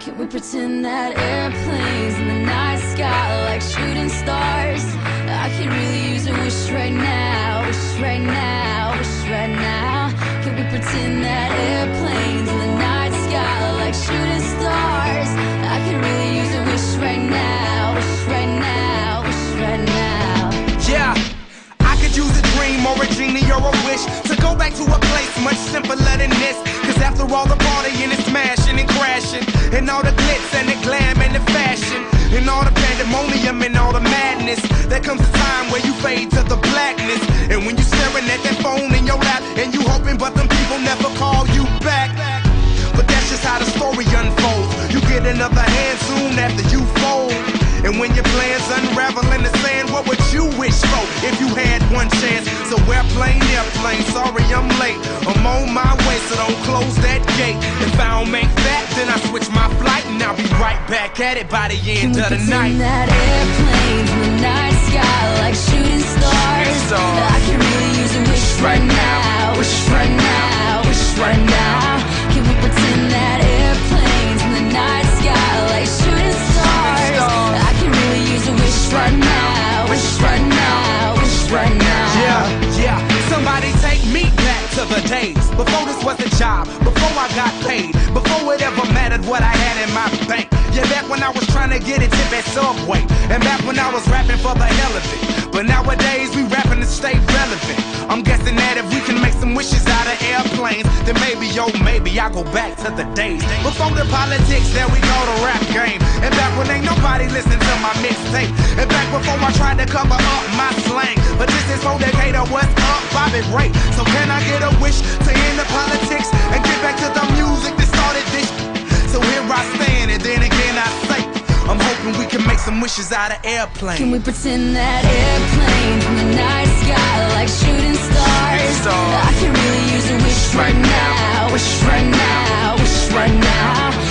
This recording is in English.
Can we pretend that airplanes in the night sky are like shooting stars? I could really use a wish right now, wish right now, wish right now. Can we pretend that airplanes in the night sky are like shooting stars? I could really use a wish right now, wish right now, wish right now. Yeah, I could use a dream or a genie or a wish to go back to a place much simpler than this. Cause after all the partying and smashing and crashing, and all the glitz and the glam and the fashion, and all the pandemonium and all the madness, there comes a time where you fade to the blackness. And when you staring at that phone in your lap, and you hoping but them people never call you back. But that's just how the story unfolds. You get another hand soon after you fold. And when your plans unravel in the sand, what would you wish for if you had one chance? So airplane, sorry I'm late. I'm on my way, so don't close that gate. If I don't make that, then I switch my flight, and I'll be right back at it by the end of the night. Can we pretend that airplanes in the night sky like shooting stars? I can really use a wish right now, wish right now, wish right now. Can we pretend that airplanes in the night sky like shooting stars? I can really use a wish right now, wish right now, wish right now. Yeah, somebody take me back to the days before this was a job, before I got paid, before it ever mattered what I had in my bank. Yeah, back when I was trying to get a tip at Subway, and back when I was rapping for the hell of it. But nowadays we rapping to stay relevant. I'm guessing that if we can make some wishes out of airplanes, then maybe, yo, maybe I'll go back to the days before the politics, there we go, the rap game. And back when ain't nobody listened to my mixtape, and back before I tried to cover up my slang. But this is for Decatur, what's up, Bobby Ray? So can I get a wish to end the politics and get back to the music that started this? So here I stand, and then again I say, I'm hoping we can make some wishes out of airplanes. Can we pretend that airplanes in the night sky like shooting stars? I can really use a wish right now, wish right now, wish right now.